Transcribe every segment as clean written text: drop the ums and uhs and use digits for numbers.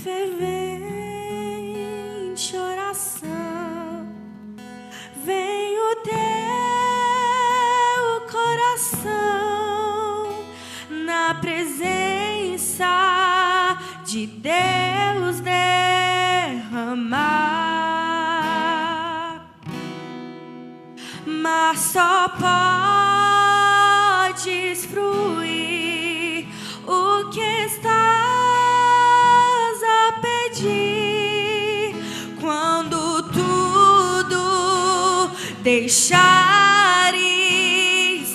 fervente oração, vem o teu coração na presença de Deus derramar, mas só podes fruir o que estás a pedir quando tudo deixares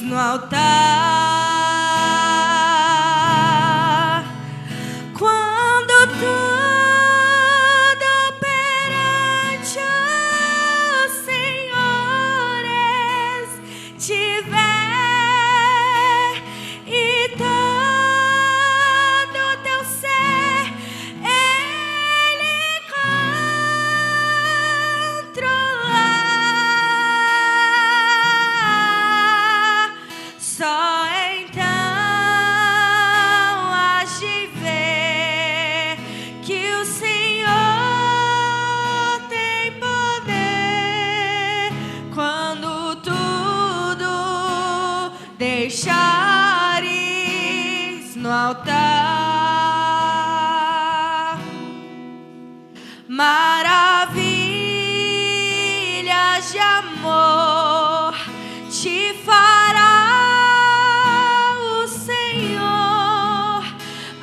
no altar, quando tudo perante os senhores tiver e todo teu ser Ele controlar, só então hás de ver que o Senhor tem poder quando tudo deixares no altar. Maravilhas de amor te fará o Senhor,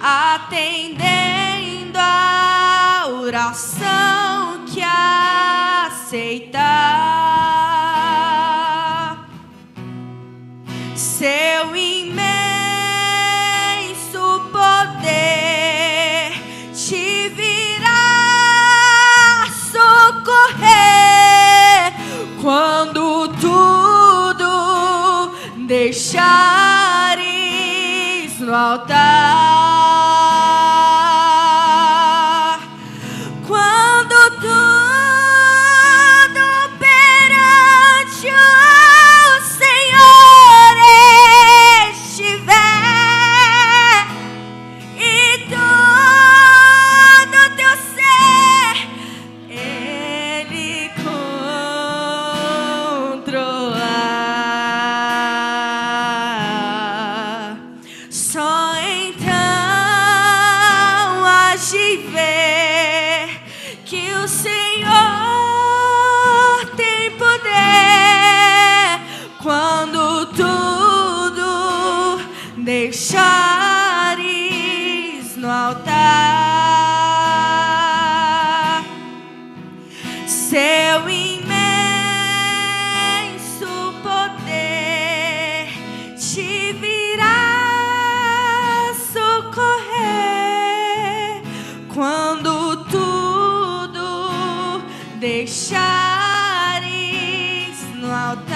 atendendo a oração que aceitar. Seu imenso poder te virá socorrer quando tudo deixares no altar, quando tudo perante os senhores estiver e todo teu ser Ele controlar, só então hás de ver que o Senhor tem poder quando tudo deixares no altar. Seu imenso poder te virá socorrer quando tudo deixares no altar.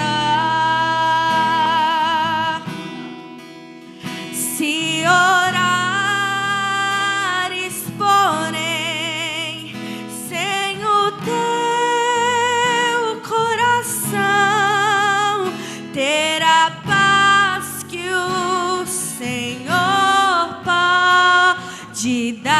Se orares, porém, sem o teu coração, terá paz que o Senhor pode dar.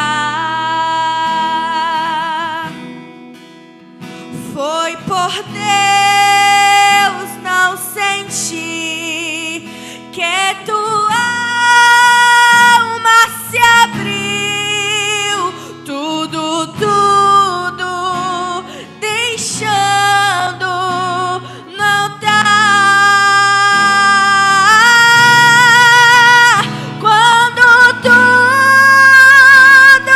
Foi por Deus não sentir que tua alma se abriu, tudo deixando no altar, quando tudo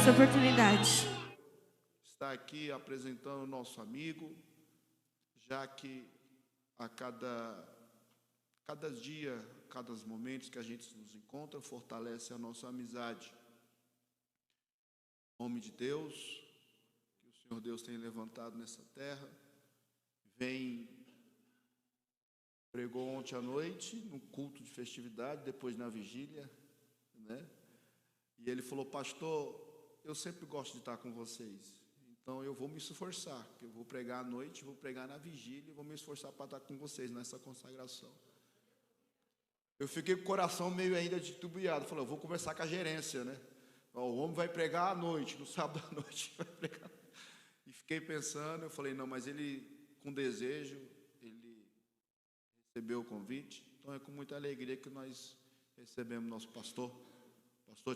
essa oportunidade. Está aqui apresentando o nosso amigo, já que a cada dia, cada momentos que a gente nos encontra, fortalece a nossa amizade. Em nome de Deus, que o Senhor Deus tem levantado nessa terra, pregou ontem à noite, no culto de festividade, depois na vigília, né? E ele falou: pastor, eu sempre gosto de estar com vocês, então eu vou me esforçar, que eu vou pregar à noite, vou pregar na vigília, vou me esforçar para estar com vocês nessa consagração. Eu fiquei com o coração meio ainda titubeado, falei: eu vou conversar com a gerência, né? O homem vai pregar à noite, no sábado à noite vai pregar. E fiquei pensando, eu falei: não, mas ele, com desejo, ele recebeu o convite. Então é com muita alegria que nós recebemos nosso pastor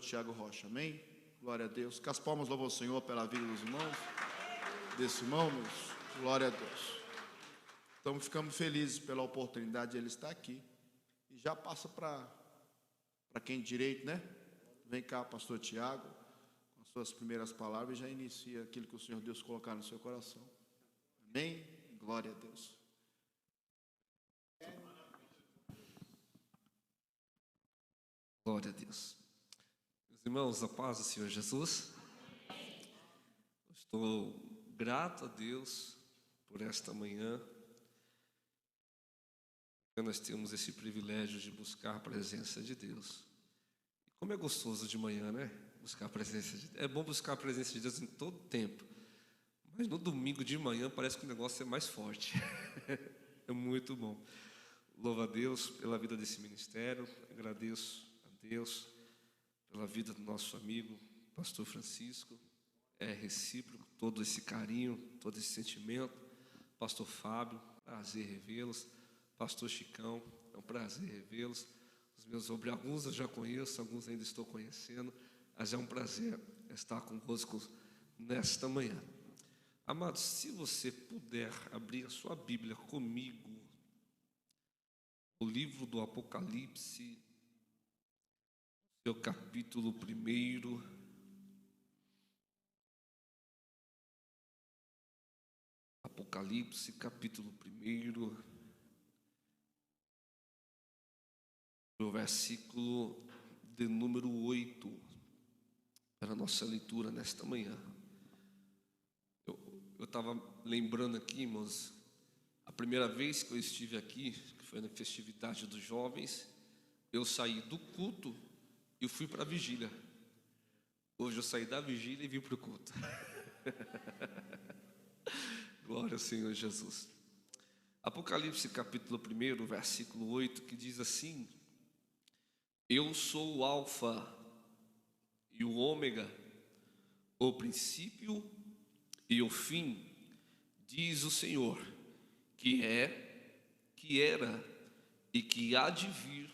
Tiago Rocha, amém? Glória a Deus. Com as palmas, louva ao Senhor pela vida dos irmãos, desse irmão, meus. Glória a Deus. Então ficamos felizes pela oportunidade de ele estar aqui. E já passa para quem de direito, né? Vem cá, pastor Tiago, com as suas primeiras palavras, e já inicia aquilo que o Senhor Deus colocar no seu coração. Amém? Glória a Deus. Glória a Deus. Meus irmãos, a paz do Senhor Jesus. Estou grato a Deus por esta manhã. Nós temos esse privilégio de buscar a presença de Deus. E como é gostoso de manhã, né? Buscar a presença de Deus. É bom buscar a presença de Deus em todo tempo. Mas no domingo de manhã parece que o negócio é mais forte. É muito bom. Louvo a Deus pela vida desse ministério. Agradeço a Deus pela vida do nosso amigo, pastor Francisco. É recíproco todo esse carinho, todo esse sentimento. Pastor Fábio, prazer revê-los. Pastor Chicão, é um prazer revê-los. Os meus alguns eu já conheço, alguns ainda estou conhecendo, mas é um prazer estar convosco nesta manhã. Amados, se você puder abrir a sua Bíblia comigo, o livro do Apocalipse, seu capítulo 1. Apocalipse, capítulo 1. No versículo de número 8, para a nossa leitura nesta manhã. Eu estava lembrando aqui, irmãos, a primeira vez que eu estive aqui, que foi na festividade dos jovens, eu saí do culto e fui para a vigília. Hoje eu saí da vigília e vim para o culto. Glória ao Senhor Jesus. Apocalipse capítulo 1, versículo 8, que diz assim: eu sou o Alfa e o Ômega, o princípio e o fim, diz o Senhor, que é, que era e que há de vir,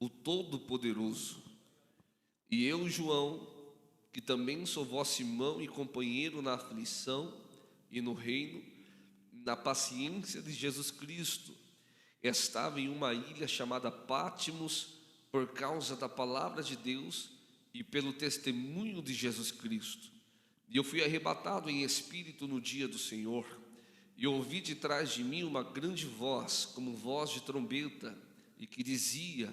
o Todo-Poderoso. E eu, João, que também sou vosso irmão e companheiro na aflição e no reino, na paciência de Jesus Cristo, estava em uma ilha chamada Pátimos, por causa da palavra de Deus e pelo testemunho de Jesus Cristo. E eu fui arrebatado em espírito no dia do Senhor, e ouvi de trás de mim uma grande voz, como voz de trombeta, e que dizia: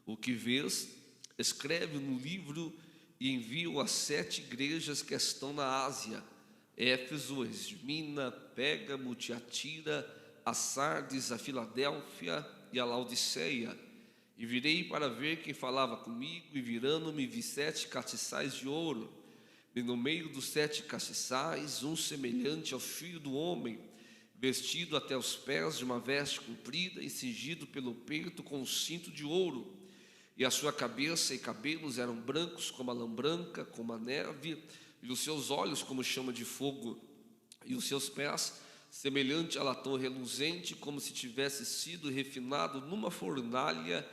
o que vês, escreve no livro e envia-o às 7 igrejas que estão na Ásia: Éfeso, Esmirna, Pérgamo, Tiatira, a Sardes, a Filadélfia e a Laodiceia. E virei para ver quem falava comigo, e virando-me vi 7 castiçais de ouro, e no meio dos 7 castiçais, um semelhante ao filho do homem, vestido até os pés de uma veste comprida e cingido pelo peito com um cinto de ouro. E a sua cabeça e cabelos eram brancos como a lã branca, como a neve, e os seus olhos como chama de fogo, e os seus pés semelhante a latão reluzente, como se tivesse sido refinado numa fornalha,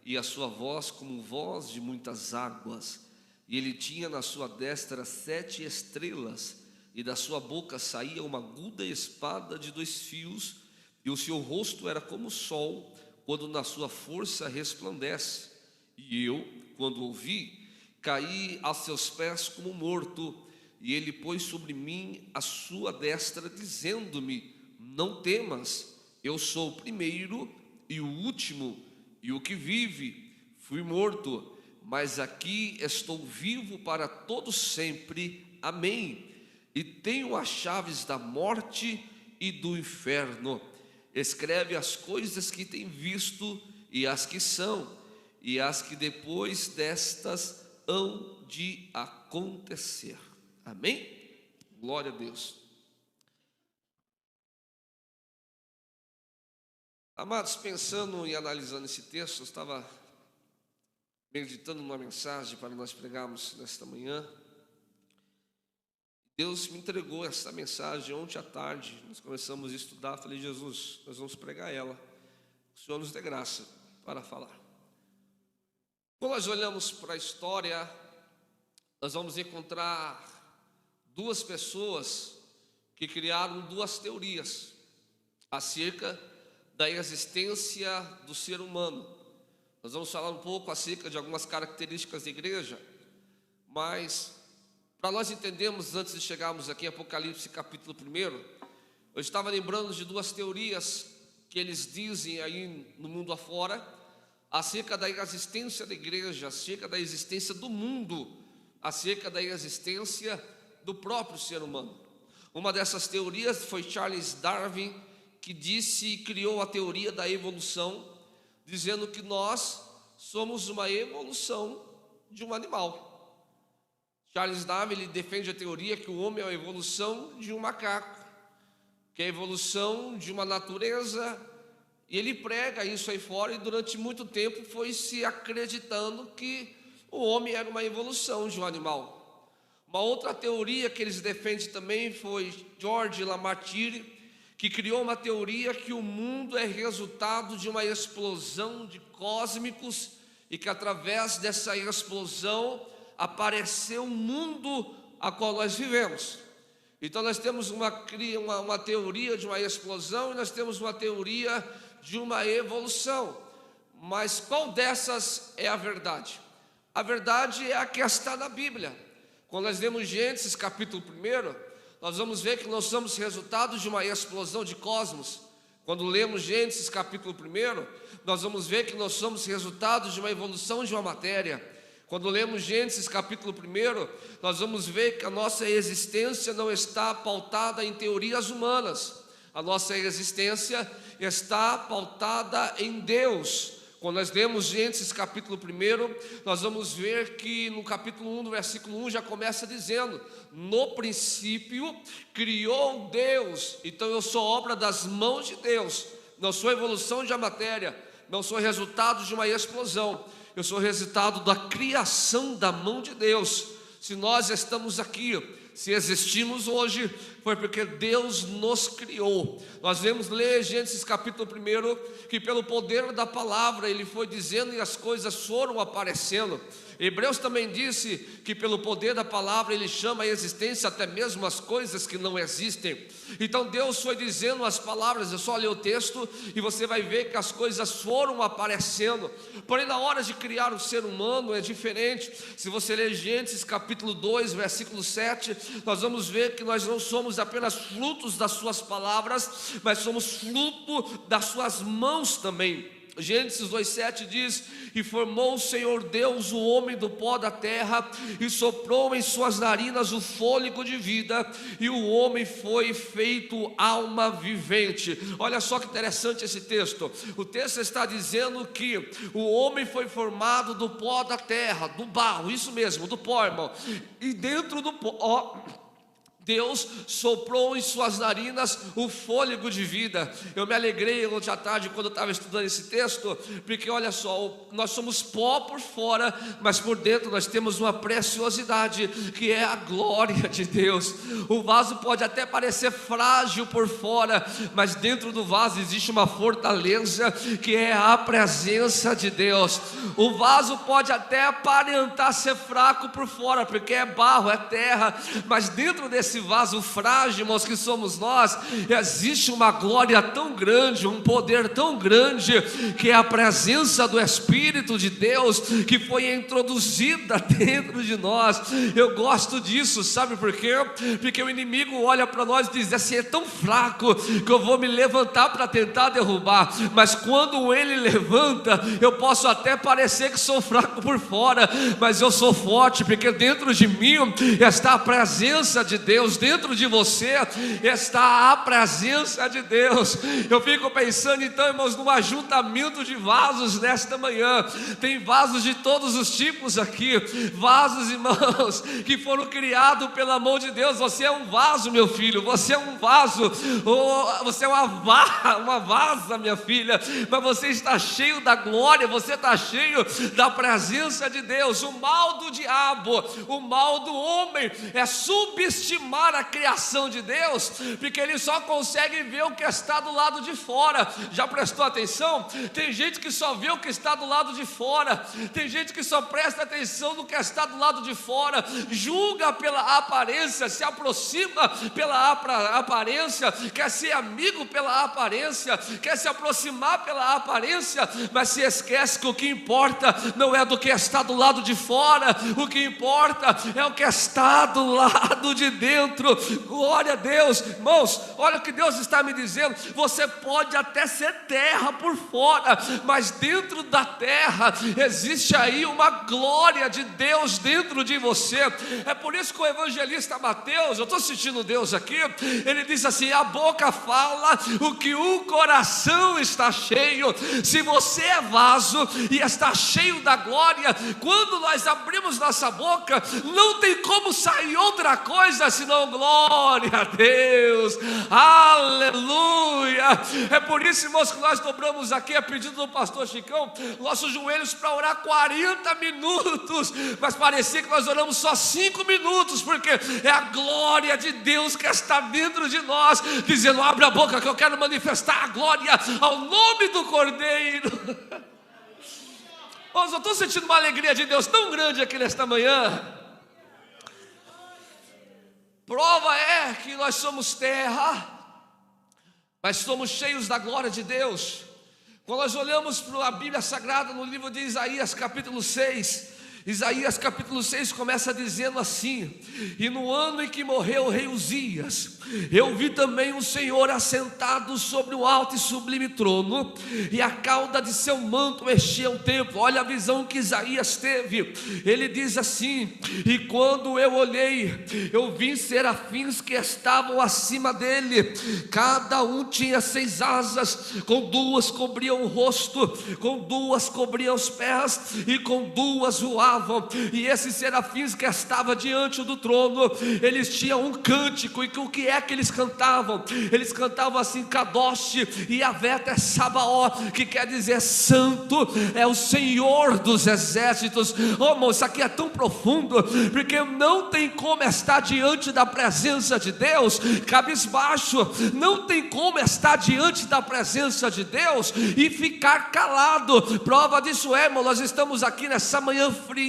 e a sua voz como voz de muitas águas. E ele tinha na sua destra 7 estrelas, e da sua boca saía uma aguda espada de 2 fios, e o seu rosto era como o sol, quando na sua força resplandece. E eu, quando ouvi, caí a seus pés como morto, e ele pôs sobre mim a sua destra, dizendo-me: não temas, eu sou o primeiro e o último, e o que vive. Fui morto, mas aqui estou vivo para todo sempre. Amém. E tenho as chaves da morte e do inferno. Escreve as coisas que tem visto, e as que são, e as que depois destas hão de acontecer. Amém? Glória a Deus. Amados, pensando e analisando esse texto, eu estava meditando numa mensagem para nós pregarmos nesta manhã. Deus me entregou essa mensagem ontem à tarde. Nós começamos a estudar. Falei: Jesus, nós vamos pregar ela. O Senhor nos dê graça para falar. Quando nós olhamos para a história, nós vamos encontrar duas pessoas que criaram duas teorias acerca da existência do ser humano. Nós vamos falar um pouco acerca de algumas características da igreja, mas para nós entendermos, antes de chegarmos aqui em Apocalipse capítulo 1, eu estava lembrando de duas teorias que eles dizem aí no mundo afora, acerca da existência da igreja, acerca da existência do mundo, acerca da existência do próprio ser humano. Uma dessas teorias foi Charles Darwin, que disse e criou a teoria da evolução, dizendo que nós somos uma evolução de um animal. Charles Darwin, ele defende a teoria que o homem é a evolução de um macaco, que é a evolução de uma natureza, e ele prega isso aí fora, e durante muito tempo foi se acreditando que o homem era uma evolução de um animal. Uma outra teoria que eles defendem também foi George Lamartine, que criou uma teoria que o mundo é resultado de uma explosão de cósmicos, e que através dessa explosão apareceu o mundo a qual nós vivemos. Então nós temos uma teoria de uma explosão, e nós temos uma teoria de uma evolução. Mas qual dessas é a verdade? A verdade é a que está na Bíblia. Quando nós lemos Gênesis capítulo 1, nós vamos ver que nós somos resultado de uma explosão de cosmos. Quando lemos Gênesis capítulo 1, nós vamos ver que nós somos resultado de uma evolução de uma matéria. Quando lemos Gênesis capítulo 1, nós vamos ver que a nossa existência não está pautada em teorias humanas. A nossa existência está pautada em Deus. Quando nós lemos Gênesis capítulo 1, nós vamos ver que no capítulo 1, no versículo 1, já começa dizendo: no princípio criou Deus. Então eu sou obra das mãos de Deus, não sou evolução de uma matéria, não sou resultado de uma explosão, eu sou resultado da criação da mão de Deus. Se nós estamos aqui, se existimos hoje, foi porque Deus nos criou. Nós vemos ler Gênesis capítulo 1, que pelo poder da palavra ele foi dizendo e as coisas foram aparecendo. Hebreus também disse que pelo poder da palavra ele chama a existência até mesmo as coisas que não existem. Então Deus foi dizendo as palavras, é só ler o texto e você vai ver que as coisas foram aparecendo. Porém na hora de criar o ser humano é diferente. Se você ler Gênesis capítulo 2, versículo 7, nós vamos ver que nós não somos apenas frutos das suas palavras, mas somos fruto das suas mãos também. Gênesis 2,7 diz: e formou o Senhor Deus o homem do pó da terra, e soprou em suas narinas o fôlego de vida, e o homem foi feito alma vivente. Olha só que interessante esse texto. O texto está dizendo que o homem foi formado do pó da terra, do barro, isso mesmo, do pó, irmão. E dentro do pó, Deus soprou em suas narinas o fôlego de vida. Eu me alegrei ontem à tarde quando eu estava estudando esse texto, porque olha só, nós somos pó por fora, mas por dentro nós temos uma preciosidade, que é a glória de Deus. O vaso pode até parecer frágil por fora, mas dentro do vaso existe uma fortaleza, que é a presença de Deus. O vaso pode até aparentar ser fraco por fora, porque é barro, é terra, mas dentro desse nesse vaso frágil, irmãos, que somos nós, existe uma glória tão grande, um poder tão grande, que é a presença do Espírito de Deus, que foi introduzida dentro de nós. Eu gosto disso, sabe por quê? Porque o inimigo olha para nós e diz assim: é tão fraco que eu vou me levantar para tentar derrubar, mas quando ele levanta, eu posso até parecer que sou fraco por fora, mas eu sou forte, porque dentro de mim está a presença de Deus, dentro de você está a presença de Deus. Eu fico pensando então, irmãos, num ajuntamento de vasos nesta manhã. Tem vasos de todos os tipos aqui, vasos, irmãos, que foram criados pela mão de Deus. Você é um vaso, meu filho, você é um vaso, você é uma vasa, minha filha, mas você está cheio da glória, você está cheio da presença de Deus. O mal do diabo, o mal do homem é subestimar a criação de Deus, porque ele só consegue ver o que está do lado de fora. Já prestou atenção? Tem gente que só vê o que está do lado de fora, tem gente que só presta atenção no que está do lado de fora, julga pela aparência, se aproxima pela aparência, quer ser amigo pela aparência, quer se aproximar pela aparência, mas se esquece que o que importa não é do que está do lado de fora, o que importa é o que está do lado de dentro. Glória a Deus. Irmãos, olha o que Deus está me dizendo: você pode até ser terra por fora, mas dentro da terra existe aí uma glória de Deus dentro de você. É por isso que o evangelista Mateus, eu estou sentindo Deus aqui, ele diz assim: a boca fala o que o coração está cheio. Se você é vaso e está cheio da glória, quando nós abrimos nossa boca, não tem como sair outra coisa senão glória a Deus, aleluia. É por isso, irmãos, que nós dobramos aqui, a pedido do pastor Chicão, nossos joelhos para orar 40 minutos, mas parecia que nós oramos só 5 minutos, porque é a glória de Deus que está dentro de nós, dizendo: abre a boca que eu quero manifestar a glória ao nome do Cordeiro. Mas eu estou sentindo uma alegria de Deus tão grande aqui nesta manhã. Prova é que nós somos terra, mas somos cheios da glória de Deus. Quando nós olhamos para a Bíblia Sagrada, no livro de Isaías capítulo 6, Isaías capítulo 6 começa dizendo assim: e no ano em que morreu o rei Uzias, eu vi também o Senhor assentado sobre um alto e sublime trono, e a cauda de seu manto enchia o templo. Olha a visão que Isaías teve. Ele diz assim: e quando eu olhei, eu vi serafins que estavam acima dele, cada um tinha 6 asas, com 2 cobriam o rosto, com 2 cobriam os pés, e com 2 voavam. E esses serafins que estavam diante do trono, eles tinham um cântico. E o que é que eles cantavam? Eles cantavam assim: Kadosh Yahvé Sabaó, que quer dizer santo é o Senhor dos exércitos. Oh, irmão, isso aqui é tão profundo, porque não tem como estar diante da presença de Deus cabisbaixo, não tem como estar diante da presença de Deus e ficar calado. Prova disso é, irmão, nós estamos aqui nessa manhã fria,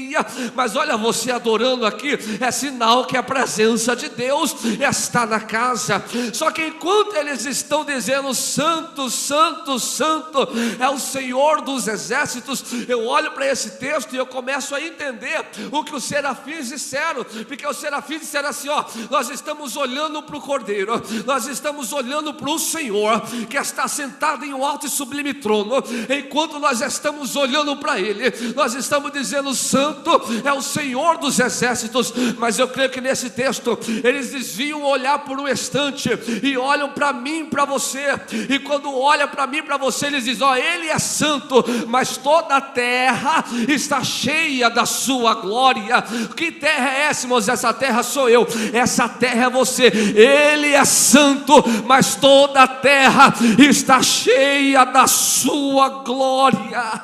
mas olha, você adorando aqui é sinal que a presença de Deus está na casa. Só que enquanto eles estão dizendo santo, santo, santo é o Senhor dos exércitos, eu olho para esse texto e eu começo a entender o que os serafins disseram, porque os serafins disseram assim: ó, nós estamos olhando para o Cordeiro, nós estamos olhando para o Senhor que está sentado em um alto e sublime trono. Enquanto nós estamos olhando para Ele, nós estamos dizendo: santo é o Senhor dos exércitos. Mas eu creio que nesse texto eles desviam o olhar por um instante e olham para mim e para você, e quando olha para mim e para você, eles dizem: ó, Ele é santo, mas toda a terra está cheia da sua glória. Que terra é essa, irmãos? Essa terra sou eu, essa terra é você. Ele é santo, mas toda a terra está cheia da sua glória.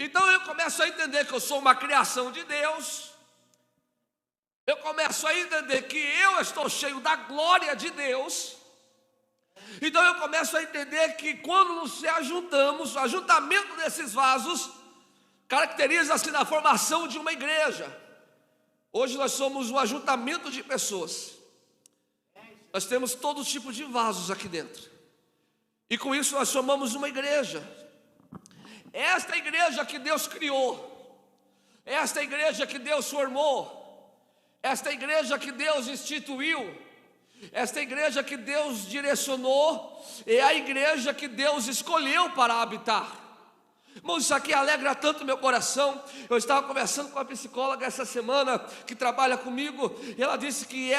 Então eu começo a entender que eu sou uma criação de Deus. Eu começo a entender que eu estou cheio da glória de Deus. Então eu começo a entender que quando nos ajuntamos, o ajuntamento desses vasos caracteriza-se na formação de uma igreja. Hoje nós somos um ajuntamento de pessoas. Nós temos todo tipo de vasos aqui dentro. E com isso nós formamos uma igreja. Esta igreja que Deus criou, esta igreja que Deus formou, esta igreja que Deus instituiu, esta igreja que Deus direcionou, é a igreja que Deus escolheu para habitar. Irmãos, isso aqui alegra tanto meu coração. Eu estava conversando com a psicóloga essa semana, que trabalha comigo, e ela disse que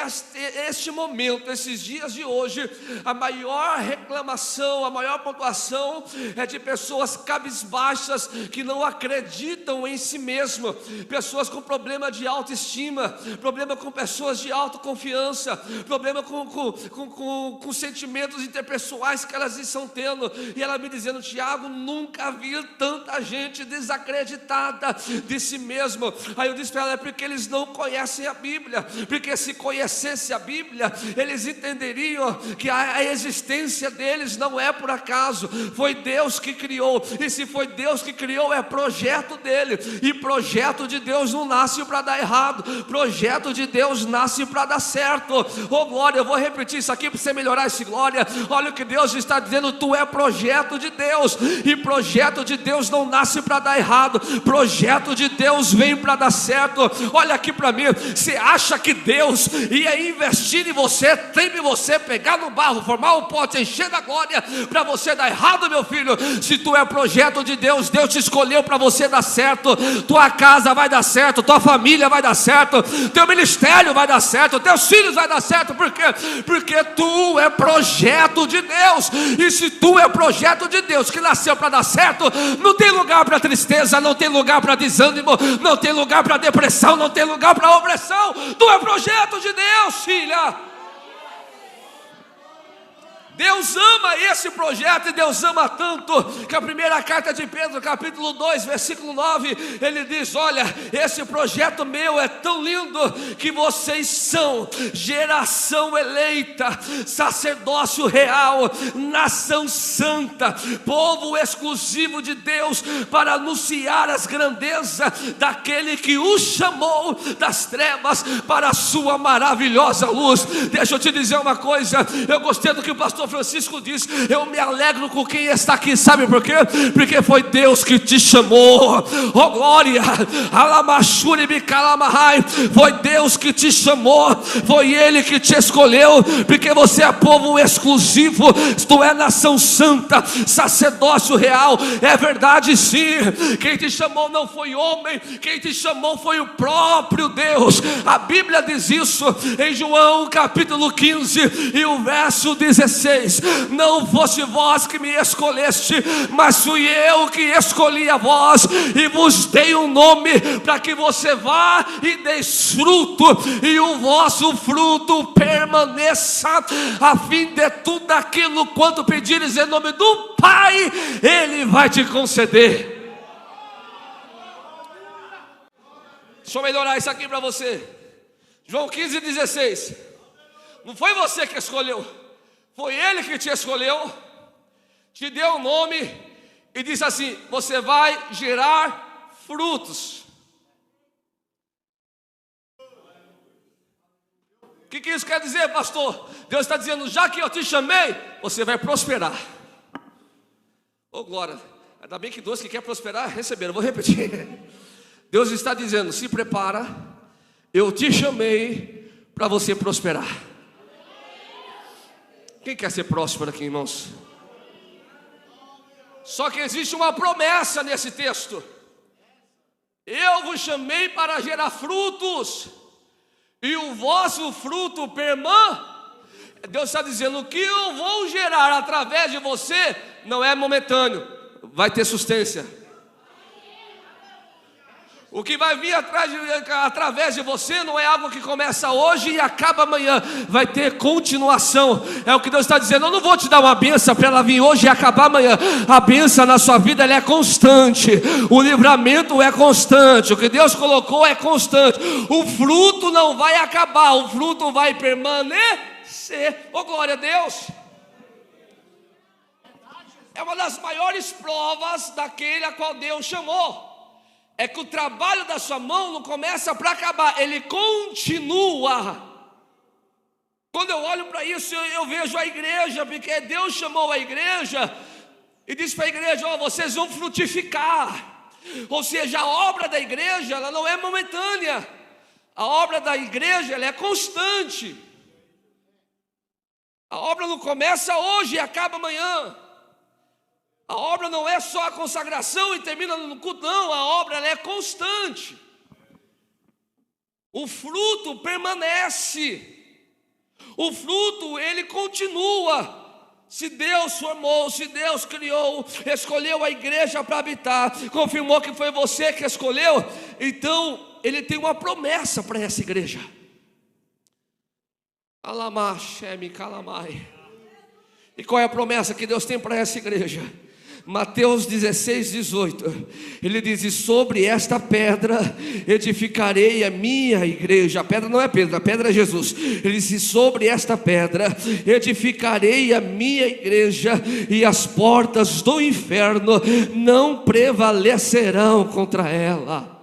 este momento, esses dias de hoje, a maior reclamação, a maior pontuação é de pessoas cabisbaixas, que não acreditam em si mesmo, pessoas com problema de autoestima, problema com pessoas de autoconfiança, problema com sentimentos interpessoais que elas estão tendo. E ela me dizendo: Tiago, nunca vi tanta gente desacreditada de si mesmo. Aí eu disse para ela: é porque eles não conhecem a Bíblia, porque se conhecesse a Bíblia, eles entenderiam que a existência deles não é por acaso, foi Deus que criou, e se foi Deus que criou, é projeto dele, e projeto de Deus não nasce para dar errado, projeto de Deus nasce para dar certo. Oh glória, eu vou repetir isso aqui para você melhorar esse glória. Olha o que Deus está dizendo: tu é projeto de Deus, e projeto de Deus não nasce para dar errado, projeto de Deus vem para dar certo. Olha aqui para mim, você acha que Deus ia investir em você, tem você pegar no barro, formar um pote, encher da glória para você dar errado, meu filho? Se tu é projeto de Deus, Deus te escolheu para você dar certo. Tua casa vai dar certo, tua família vai dar certo, teu ministério vai dar certo, teus filhos vai dar certo. Por quê? Porque tu é projeto de Deus, e se tu é projeto de Deus que nasceu para dar certo, não tem lugar para tristeza, não tem lugar para desânimo, não tem lugar para depressão, não tem lugar para opressão. Tu é projeto de Deus, filha. Deus ama esse projeto, e Deus ama tanto que a primeira carta de Pedro, capítulo 2, versículo 9, ele diz: olha, esse projeto meu é tão lindo que vocês são geração eleita, sacerdócio real, nação santa, povo exclusivo de Deus, para anunciar as grandezas daquele que os chamou das trevas para a sua maravilhosa luz. Deixa eu te dizer uma coisa, eu gostei do que o pastor Francisco diz: eu me alegro com quem está aqui, sabe por quê? Porque foi Deus que te chamou. Oh glória, foi Deus que te chamou, foi Ele que te escolheu, porque você é povo exclusivo, tu é nação santa, sacerdócio real. É verdade, sim, quem te chamou não foi homem, quem te chamou foi o próprio Deus. A Bíblia diz isso em João capítulo 15 e o verso 16: não fosse vós que me escolheste, mas fui eu que escolhi a vós, e vos dei um nome, para que você vá e deis fruto, e o vosso fruto permaneça, a fim de tudo aquilo quanto pedires em nome do Pai, Ele vai te conceder. Deixa eu melhorar isso aqui para você. João 15:16. Não foi você que escolheu, foi Ele que te escolheu, te deu um nome e disse assim: você vai gerar frutos. O que isso quer dizer, pastor? Deus está dizendo: já que eu te chamei, você vai prosperar. Oh glória, ainda bem que dois que querem prosperar receberam. Vou repetir. Deus está dizendo: se prepara, eu te chamei para você prosperar. Quem quer ser próspero aqui, irmãos? Só que existe uma promessa nesse texto: eu vos chamei para gerar frutos, e o vosso fruto permanece. Deus está dizendo: o que eu vou gerar através de você não é momentâneo, vai ter sustância. O que vai vir através de você não é algo que começa hoje e acaba amanhã, vai ter continuação. É o que Deus está dizendo: eu não vou te dar uma bênção para ela vir hoje e acabar amanhã. A bênção na sua vida, ela é constante, o livramento é constante, o que Deus colocou é constante. O fruto não vai acabar, o fruto vai permanecer. Oh glória a Deus. É uma das maiores provas daquele a qual Deus chamou. é que o trabalho da sua mão não começa para acabar, ele continua. Quando eu olho para isso, eu vejo a igreja, porque Deus chamou a igreja e disse para a igreja: vocês vão frutificar. Ou seja, a obra da igreja, ela não é momentânea. A obra da igreja, ela é constante. A obra não começa hoje e acaba amanhã. A obra não é só a consagração e termina no culto, não. A obra, ela é constante. O fruto permanece. O fruto, ele continua. Se Deus formou, se Deus criou, escolheu a igreja para habitar, confirmou que foi você que escolheu, então Ele tem uma promessa para essa igreja. E qual é a promessa que Deus tem para essa igreja? Mateus 16, 18, ele diz: e sobre esta pedra edificarei a minha igreja. A pedra não é Pedro, a pedra é Jesus. Ele diz: sobre esta pedra edificarei a minha igreja, e as portas do inferno não prevalecerão contra ela.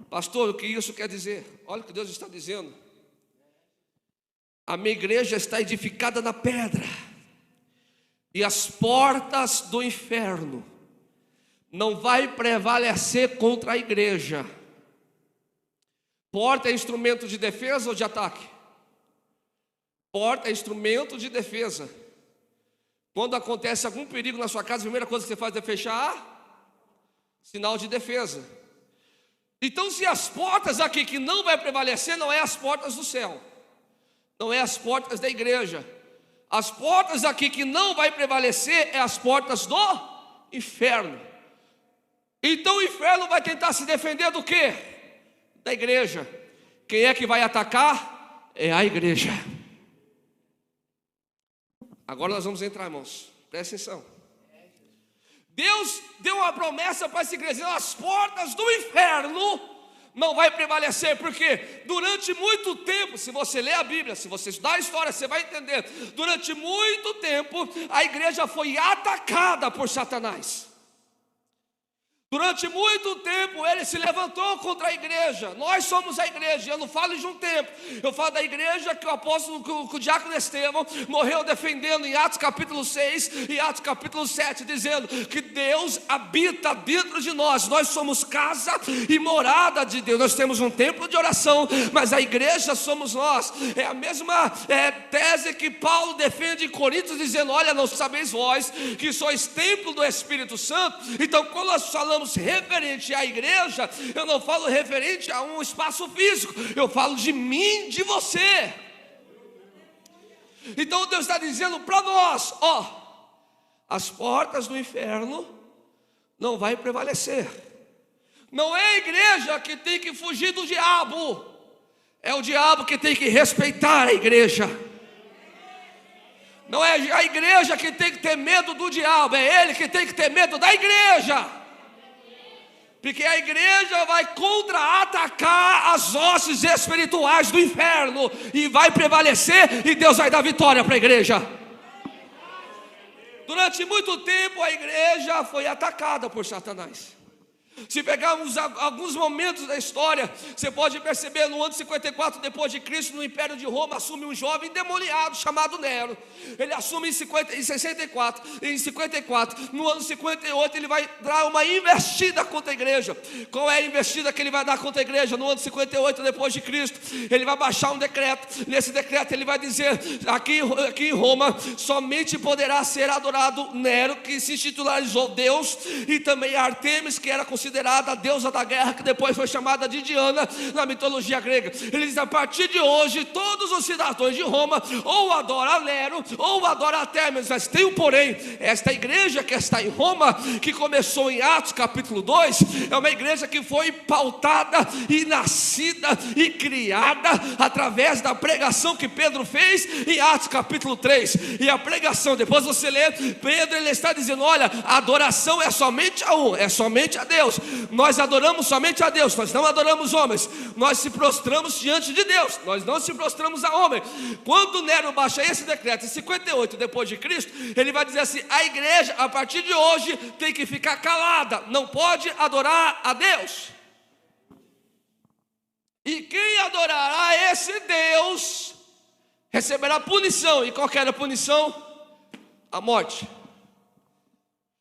Pastor, o que isso quer dizer? Olha o que Deus está dizendo: a minha igreja está edificada na pedra, e as portas do inferno não vai prevalecer contra a igreja. Porta é instrumento de defesa ou de ataque? Porta é instrumento de defesa. Quando acontece algum perigo na sua casa, a primeira coisa que você faz é fechar, sinal de defesa. Então, se as portas aqui que não vai prevalecer, não é as portas do céu, não é as portas da igreja. As portas aqui que não vai prevalecer é as portas do inferno. Então o inferno vai tentar se defender do quê? Da igreja. Quem é que vai atacar? É a igreja. Agora nós vamos entrar, irmãos, presta atenção. Deus deu uma promessa para essa igreja: as portas do inferno não vai prevalecer, porque durante muito tempo, se você ler a Bíblia, se você estudar a história, você vai entender. Durante muito tempo, a igreja foi atacada por Satanás. Durante muito tempo ele se levantou contra a igreja. Nós somos a igreja. Eu não falo de um tempo, eu falo da igreja que o apóstolo, que o diácono Estevão morreu defendendo em Atos capítulo 6 e Atos capítulo 7, dizendo que Deus habita dentro de nós. Nós somos casa e morada de Deus. Nós temos um templo de oração, mas a igreja somos nós. É a mesma tese que Paulo defende em Coríntios, dizendo: olha, não sabeis vós que sois templo do Espírito Santo. Então, quando nós falamos referente à igreja, eu não falo referente a um espaço físico, eu falo de mim, de você. Então Deus está dizendo para nós: as portas do inferno não vai prevalecer. Não é a igreja que tem que fugir do diabo, é o diabo que tem que respeitar a igreja. Não é a igreja que tem que ter medo do diabo, é ele que tem que ter medo da igreja. Porque a igreja vai contra-atacar as hostes espirituais do inferno e vai prevalecer, e Deus vai dar vitória para a igreja. Durante muito tempo a igreja foi atacada por Satanás. Se pegarmos alguns momentos da história, você pode perceber: no ano 54 depois de Cristo, no Império de Roma, assume um jovem endemoniado chamado Nero. Ele assume em 64. Em 54, no ano 58, ele vai dar uma investida contra a igreja. Qual é a investida que ele vai dar contra a igreja? No ano 58 depois de Cristo, ele vai baixar um decreto. Nesse decreto ele vai dizer: aqui em Roma somente poderá ser adorado Nero, que se titularizou Deus, e também Artemis, que era considerada a deusa da guerra, que depois foi chamada de Diana na mitologia grega. Ele diz: a partir de hoje, todos os cidadãos de Roma ou adoram a Nero ou adoram a Artemis. Mas tem um porém: esta igreja que está em Roma, que começou em Atos capítulo 2, é uma igreja que foi pautada e nascida e criada através da pregação que Pedro fez em Atos capítulo 3. E a pregação, depois você lê, Pedro, ele está dizendo: olha, a adoração é somente a um, é somente a Deus. Nós adoramos somente a Deus, nós não adoramos homens. Nós se prostramos diante de Deus, nós não se prostramos a homem. Quando Nero baixa esse decreto em 58 depois de Cristo, ele vai dizer assim: a igreja a partir de hoje tem que ficar calada, não pode adorar a Deus. E quem adorará esse Deus receberá punição. E qual que era a punição? A morte.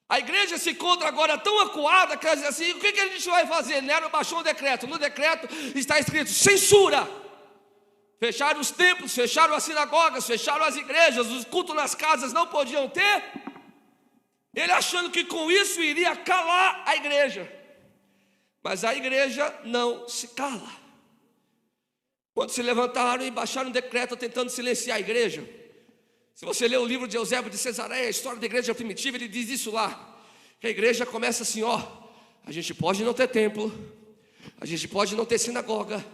A igreja se encontra agora tão acuada que ela diz assim: o que a gente vai fazer? Nero baixou um decreto. No decreto está escrito censura. Fecharam os templos, fecharam as sinagogas, fecharam as igrejas, os cultos nas casas não podiam ter. Ele achando que com isso iria calar a igreja. Mas a igreja não se cala. Quando se levantaram e baixaram um decreto tentando silenciar a igreja. Se você ler o livro de Eusébio de Cesareia, a história da igreja primitiva, ele diz isso lá. Que a igreja começa assim: ó, a gente pode não ter templo, a gente pode não ter sinagoga,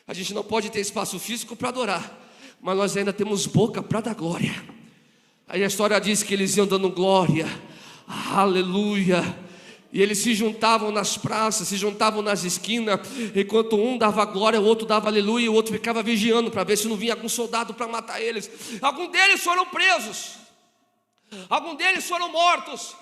a gente não pode ter espaço físico para adorar, mas nós ainda temos boca para dar glória. Aí a história diz que eles iam dando glória, aleluia. E eles se juntavam nas praças, se juntavam nas esquinas. Enquanto um dava glória, o outro dava aleluia, e o outro ficava vigiando para ver se não vinha algum soldado para matar eles. Alguns deles foram presos, alguns deles foram mortos.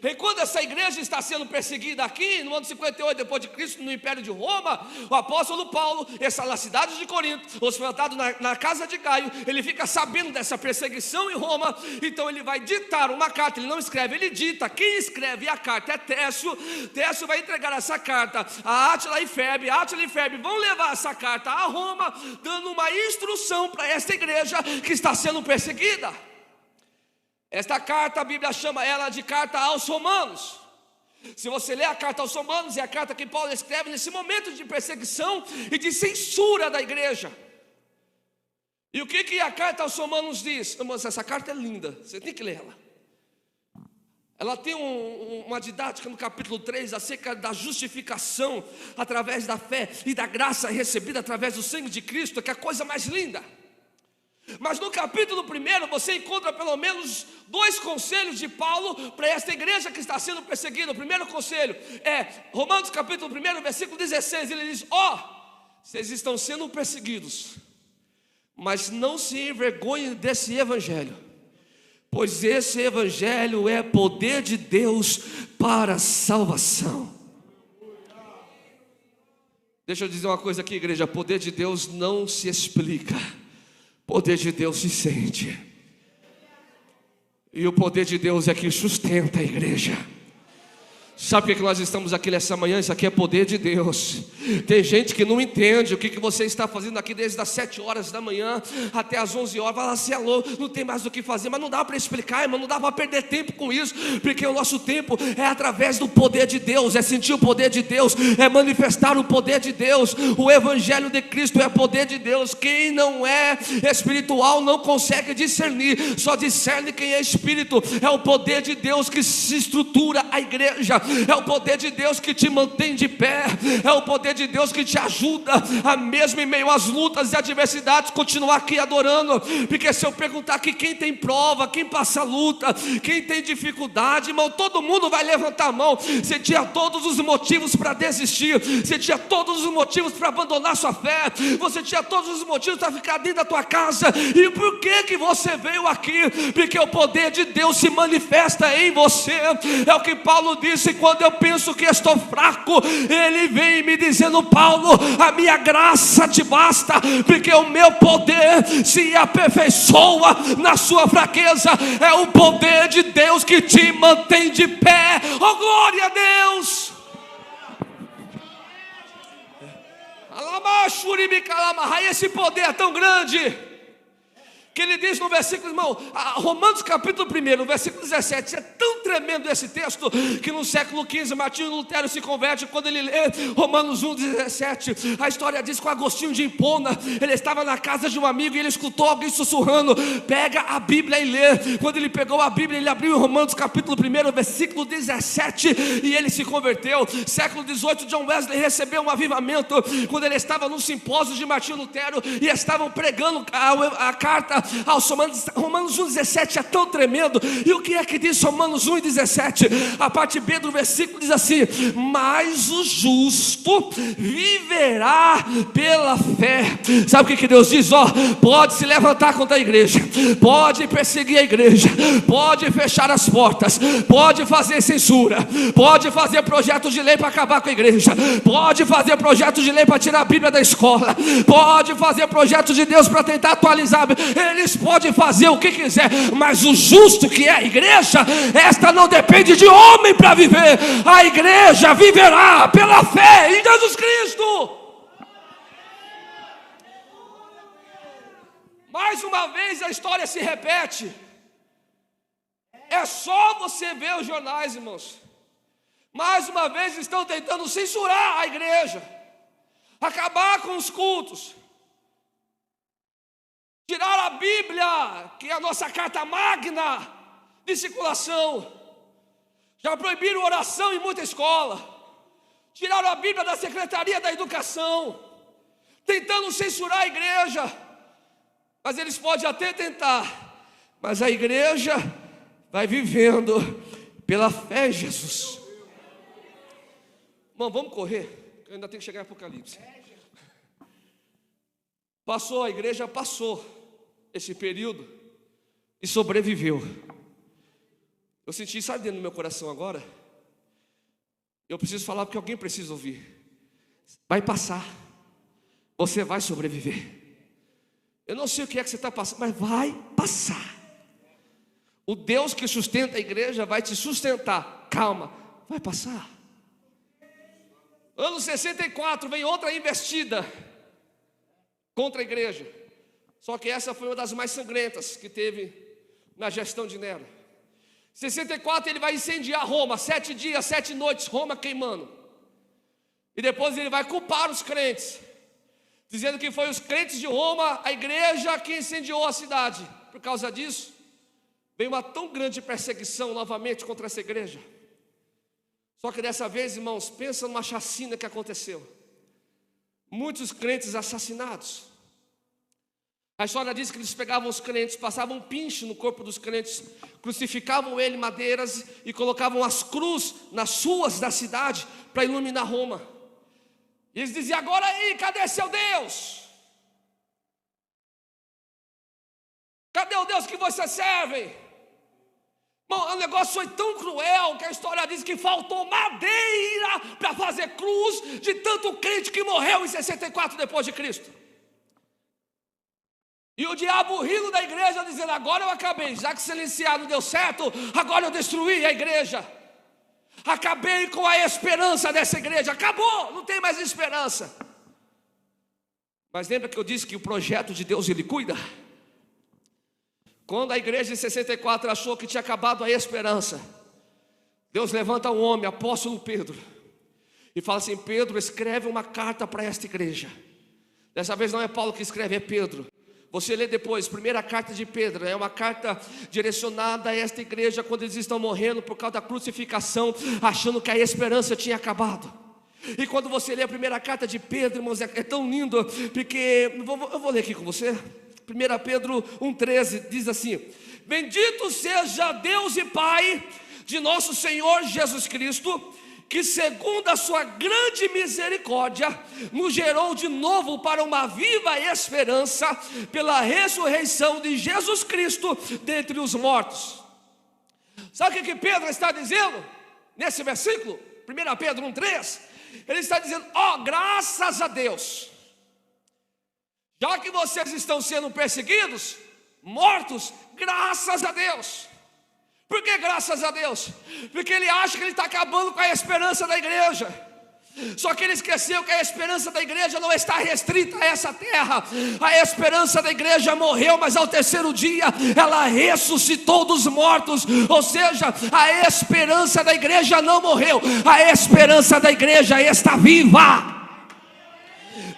E quando essa igreja está sendo perseguida aqui, no ano 58 depois de Cristo, no Império de Roma, o apóstolo Paulo está na cidade de Corinto, hospedado na casa de Gaio. Ele fica sabendo dessa perseguição em Roma, então ele vai ditar uma carta. Ele não escreve, ele dita. Quem escreve a carta é Técio. Técio vai entregar essa carta a Átila e Febe. Átila e Febe vão levar essa carta a Roma, dando uma instrução para esta igreja que está sendo perseguida. Esta carta, a Bíblia chama ela de carta aos Romanos. Se você ler a carta aos Romanos, é a carta que Paulo escreve nesse momento de perseguição e de censura da igreja. E o que a carta aos Romanos diz? Irmãos, essa carta é linda, você tem que ler ela. Ela tem uma didática no capítulo 3 acerca da justificação através da fé e da graça recebida através do sangue de Cristo, que é a coisa mais linda. Mas no capítulo 1 você encontra pelo menos 2 conselhos de Paulo para esta igreja que está sendo perseguida. O primeiro conselho é Romanos capítulo 1, versículo 16. Ele diz: vocês estão sendo perseguidos, mas não se envergonhem desse evangelho, pois esse evangelho é poder de Deus para a salvação. Deixa eu dizer uma coisa aqui, igreja: poder de Deus não se explica, poder de Deus se sente. E o poder de Deus é que sustenta a igreja. Sabe por que nós estamos aqui nessa manhã? Isso aqui é poder de Deus. Tem gente que não entende o que você está fazendo aqui desde as 7 horas da manhã até as 11 horas. Fala assim: alô, não tem mais o que fazer. Mas não dá para explicar, irmão, não dá para perder tempo com isso, porque o nosso tempo é através do poder de Deus, é sentir o poder de Deus, é manifestar o poder de Deus. O evangelho de Cristo é poder de Deus. Quem não é espiritual não consegue discernir, só discerne quem é espírito. É o poder de Deus que se estrutura a igreja. É o poder de Deus que te mantém de pé. É o poder de Deus que te ajuda a mesmo em meio às lutas e adversidades continuar aqui adorando. Porque se eu perguntar aqui quem tem prova, quem passa luta, quem tem dificuldade, irmão, todo mundo vai levantar a mão. Você tinha todos os motivos para desistir, você tinha todos os motivos para abandonar sua fé, você tinha todos os motivos para ficar dentro da tua casa. E por que você veio aqui? Porque o poder de Deus se manifesta em você. É o que Paulo disse: quando eu penso que estou fraco, ele vem me dizendo: Paulo, a minha graça te basta, porque o meu poder se aperfeiçoa na sua fraqueza. É o poder de Deus que te mantém de pé. Oh, glória a Deus! Esse poder é tão grande que ele diz no versículo, irmão, Romanos capítulo 1, versículo 17, é tão tremendo esse texto, que no século XV, Martinho Lutero se converte quando ele lê Romanos 1,17, a história diz que o Agostinho de Hipona, ele estava na casa de um amigo e ele escutou alguém sussurrando: pega a Bíblia e lê. Quando ele pegou a Bíblia, ele abriu Romanos capítulo 1, versículo 17, e ele se converteu. Século XVIII, John Wesley recebeu um avivamento, quando ele estava num simpósio de Martinho Lutero, e estavam pregando a carta aos Romanos 1,17 é tão tremendo. E o que é que diz Romanos 1,17? 17, a parte B do versículo diz assim: mas o justo viverá pela fé. Sabe o que Deus diz? Pode se levantar contra a igreja, pode perseguir a igreja, pode fechar as portas, pode fazer censura, pode fazer projetos de lei para acabar com a igreja, pode fazer projetos de lei para tirar a Bíblia da escola, pode fazer projetos de Deus para tentar atualizar. Eles podem fazer o que quiser, mas o justo, que é a igreja, esta não depende de homem para viver. A igreja viverá pela fé em Jesus Cristo. Mais uma vez a história se repete. É só você ver os jornais, irmãos. Mais uma vez estão tentando censurar a igreja, acabar com os cultos, tirar a Bíblia, que é a nossa carta magna, de circulação. Já proibiram oração em muita escola, tiraram a Bíblia da Secretaria da Educação, tentando censurar a igreja. Mas eles podem até tentar, mas a igreja vai vivendo pela fé em Jesus. Irmão, vamos correr, eu ainda tenho que chegar em Apocalipse. A igreja passou esse período e sobreviveu. Eu senti, sabe, dentro do meu coração agora? Eu preciso falar porque alguém precisa ouvir. Vai passar, você vai sobreviver. Eu não sei o que é que você está passando, mas vai passar. O Deus que sustenta a igreja vai te sustentar. Calma, vai passar. Ano 64 vem outra investida contra a igreja. Só que essa foi uma das mais sangrentas que teve na gestão de Nero. 64 ele vai incendiar Roma, 7 dias, 7 noites, Roma queimando. E depois ele vai culpar os crentes, dizendo que foi os crentes de Roma, a igreja, que incendiou a cidade. Por causa disso, veio uma tão grande perseguição novamente contra essa igreja. Só que dessa vez, irmãos, pensa numa chacina que aconteceu. Muitos crentes assassinados. A história diz que eles pegavam os crentes, passavam um pinche no corpo dos crentes, crucificavam ele em madeiras e colocavam as cruzes nas ruas da cidade para iluminar Roma. E eles diziam: agora aí, cadê seu Deus? Cadê o Deus que vocês servem? Bom, o negócio foi tão cruel que a história diz que faltou madeira para fazer cruz de tanto crente que morreu em 64 depois de Cristo. E o diabo rindo da igreja, dizendo: agora eu acabei, já que silenciar não deu certo, agora eu destruí a igreja. Acabei com a esperança dessa igreja, acabou, não tem mais esperança. Mas lembra que eu disse que o projeto de Deus ele cuida? Quando a igreja em 64 achou que tinha acabado a esperança, Deus levanta um homem, apóstolo Pedro, e fala assim: Pedro, escreve uma carta para esta igreja. Dessa vez não é Paulo que escreve, é Pedro. Você lê depois, primeira carta de Pedro, é uma carta direcionada a esta igreja quando eles estão morrendo por causa da crucificação, achando que a esperança tinha acabado. E quando você lê a primeira carta de Pedro, irmãos, é tão lindo, porque eu vou ler aqui com você. 1 Pedro 1,13 diz assim: bendito seja Deus e Pai de nosso Senhor Jesus Cristo, que segundo a sua grande misericórdia nos gerou de novo para uma viva esperança pela ressurreição de Jesus Cristo dentre os mortos. Sabe o que Pedro está dizendo nesse versículo? 1 Pedro 1,3. Ele está dizendo: graças a Deus, já que vocês estão sendo perseguidos, mortos, graças a Deus. Por que graças a Deus? Porque ele acha que ele está acabando com a esperança da igreja. Só que ele esqueceu que a esperança da igreja não está restrita a essa terra. A esperança da igreja morreu, mas ao terceiro dia ela ressuscitou dos mortos. Ou seja, a esperança da igreja não morreu, a esperança da igreja está viva.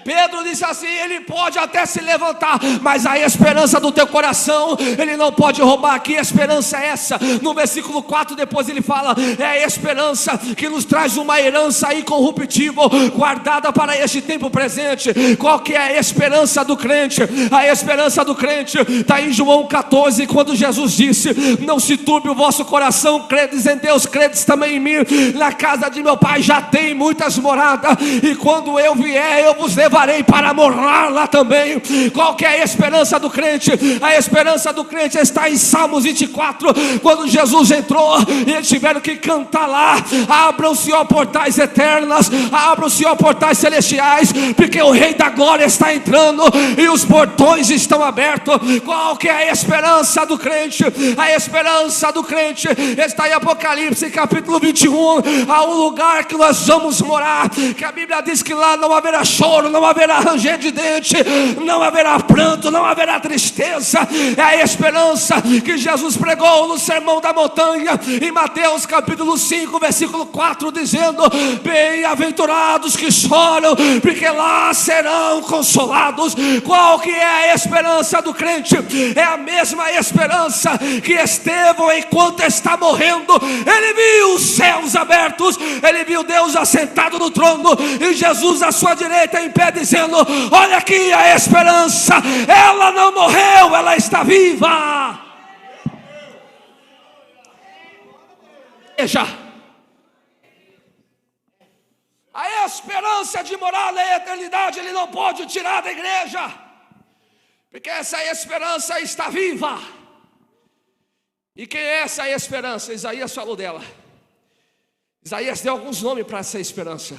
Pedro disse assim: ele pode até se levantar, mas a esperança do teu coração ele não pode roubar. Que esperança é essa? No versículo 4 depois ele fala: é a esperança que nos traz uma herança incorruptível, guardada para este tempo presente. Qual que é a esperança do crente? A esperança do crente está em João 14, quando Jesus disse: não se turbe o vosso coração, credes em Deus, credes também em mim. Na casa de meu pai já tem muitas moradas, e quando eu vier eu vos levarei para morar lá também. Qual que é a esperança do crente? A esperança do crente está em Salmos 24, quando Jesus entrou e eles tiveram que cantar lá: abram-se, ó portais eternas, abram-se, ó portais celestiais, porque o Rei da Glória está entrando e os portões estão abertos. Qual que é a esperança do crente? A esperança do crente está em Apocalipse capítulo 21. Há um lugar que nós vamos morar, que a Bíblia diz que lá não haverá choro, não haverá ranger de dente, não haverá pranto, não haverá tristeza. É a esperança que Jesus pregou no Sermão da Montanha, em Mateus capítulo 5 versículo 4, dizendo: bem-aventurados que choram, porque lá serão consolados. Qual que é a esperança do crente? É a mesma esperança que Estevão, enquanto está morrendo, ele viu os céus abertos, ele viu Deus assentado no trono e Jesus à sua direita em pé, dizendo: olha aqui a esperança, ela não morreu, ela está viva. Veja, a esperança de morar na eternidade ele não pode tirar da igreja, porque essa esperança está viva. E quem é essa esperança? Isaías falou dela. Isaías deu alguns nomes para essa esperança.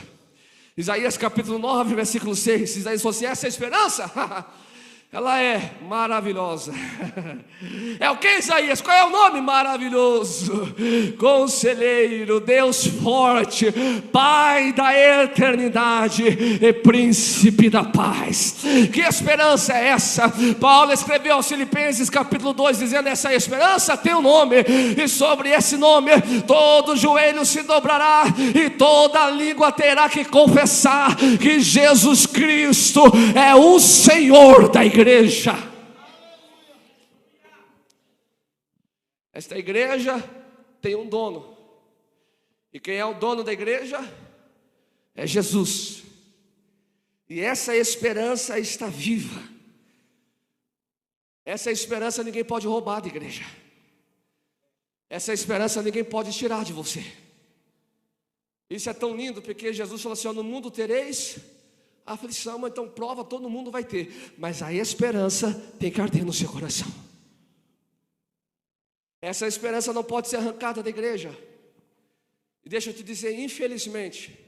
Isaías capítulo 9 versículo 6, Isaías falou assim: essa esperança ela é maravilhosa. É o que, Isaías? Qual é o nome? Maravilhoso, Conselheiro, Deus forte, Pai da eternidade e Príncipe da paz. Que esperança é essa? Paulo escreveu aos Filipenses capítulo 2 dizendo: essa esperança tem um nome, e sobre esse nome todo joelho se dobrará e toda língua terá que confessar que Jesus Cristo é o Senhor da igreja. Esta igreja tem um dono, e quem é o dono da igreja? É Jesus. E essa esperança está viva. Essa esperança ninguém pode roubar da igreja. Essa esperança ninguém pode tirar de você. Isso é tão lindo, porque Jesus falou assim: no mundo tereis aflição, mas então prova todo mundo vai ter, mas a esperança tem que arder no seu coração. Essa esperança não pode ser arrancada da igreja. E deixa eu te dizer, infelizmente,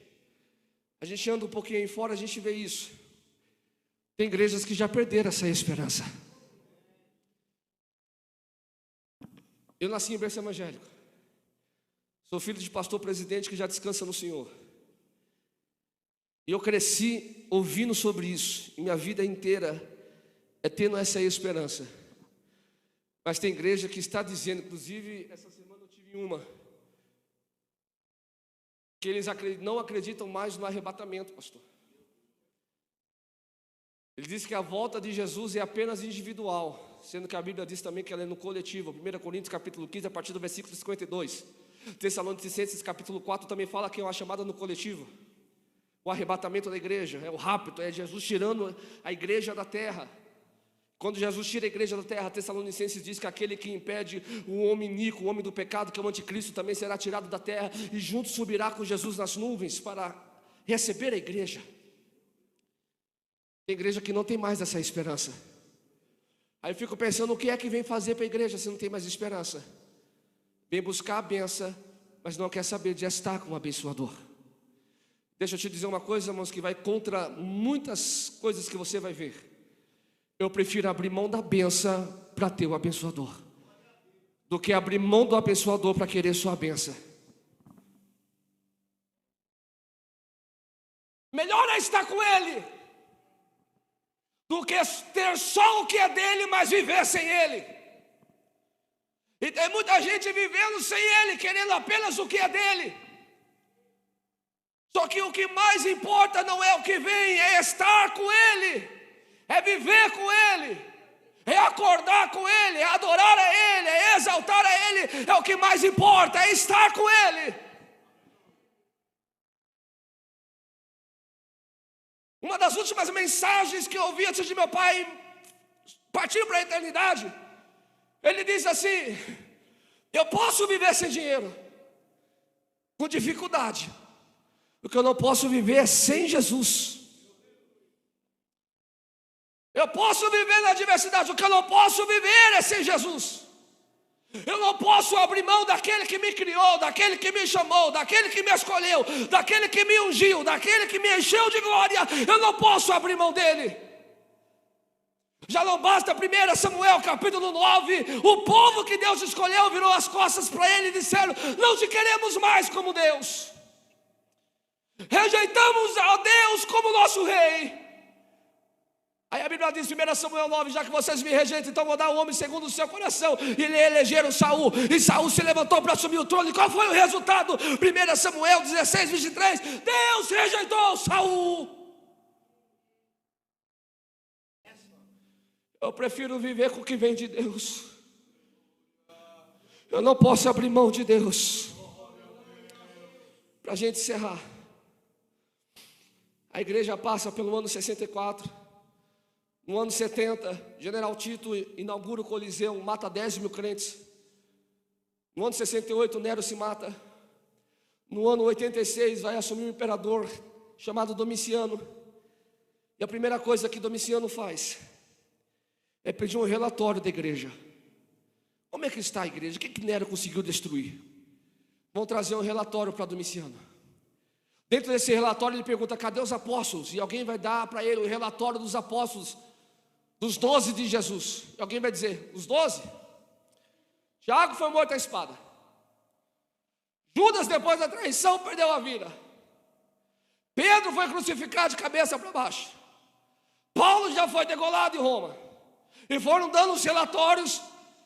a gente anda um pouquinho aí fora, a gente vê isso. Tem igrejas que já perderam essa esperança. Eu nasci em berço evangélico, sou filho de pastor presidente que já descansa no Senhor. E eu cresci ouvindo sobre isso, e minha vida inteira é tendo essa esperança. Mas tem igreja que está dizendo, inclusive essa semana eu tive uma, que eles não acreditam mais no arrebatamento, pastor. Ele diz que a volta de Jesus é apenas individual, sendo que a Bíblia diz também que ela é no coletivo. 1 Coríntios capítulo 15, a partir do versículo 52. Tessalonicenses capítulo 4 também fala que é uma chamada no coletivo. O arrebatamento da igreja é o rapto, é Jesus tirando a igreja da terra. Quando Jesus tira a igreja da terra, Tessalonicenses diz que aquele que impede o homem iníquo, o homem do pecado, que é o anticristo, também será tirado da terra e junto subirá com Jesus nas nuvens para receber a igreja. Tem igreja que não tem mais essa esperança. Aí eu fico pensando, o que é que vem fazer para a igreja se não tem mais esperança? Vem buscar a benção, mas não quer saber de estar com o abençoador. Deixa eu te dizer uma coisa, irmãos, que vai contra muitas coisas que você vai ver. Eu prefiro abrir mão da benção para ter o abençoador, do que abrir mão do abençoador para querer sua benção. Melhor é estar com ele, do que ter só o que é dele, mas viver sem ele. E tem muita gente vivendo sem ele, querendo apenas o que é dele. Só que o que mais importa não é o que vem, é estar com Ele, é viver com Ele, é acordar com Ele, é adorar a Ele, é exaltar a Ele. É o que mais importa, é estar com Ele. Uma das últimas mensagens que eu ouvi antes de meu pai partir para a eternidade, ele diz assim: eu posso viver sem dinheiro, com dificuldade. O que eu não posso viver é sem Jesus. Eu posso viver na adversidade, o que eu não posso viver é sem Jesus. Eu não posso abrir mão daquele que me criou, daquele que me chamou, daquele que me escolheu, daquele que me ungiu, daquele que me encheu de glória. Eu não posso abrir mão dele. Já não basta 1 Samuel capítulo 9, o povo que Deus escolheu virou as costas para ele e disseram: não te queremos mais como Deus, rejeitamos a Deus como nosso rei. Aí a Bíblia diz, 1 Samuel 9, já que vocês me rejeitam, então vou dar um homem segundo o seu coração. E eles elegeram Saul, e Saul se levantou para assumir o trono. E qual foi o resultado? 1 Samuel 16, 23, Deus rejeitou Saul. Eu prefiro viver com o que vem de Deus. Eu não posso abrir mão de Deus. Para a gente encerrar, a igreja passa pelo ano 64. No ano 70, General Tito inaugura o Coliseu, mata 10 mil crentes. No ano 68, Nero se mata. No ano 86, vai assumir um imperador chamado Domiciano. E a primeira coisa que Domiciano faz é pedir um relatório da igreja. Como é que está a igreja? O que Nero conseguiu destruir? Vão trazer um relatório para Domiciano. Dentro desse relatório ele pergunta: cadê os apóstolos? E alguém vai dar para ele o relatório dos apóstolos, dos 12 de Jesus. E alguém vai dizer: os 12? Tiago foi morto à espada. Judas, depois da traição, perdeu a vida. Pedro foi crucificado de cabeça para baixo. Paulo já foi degolado em Roma. E foram dando os relatórios.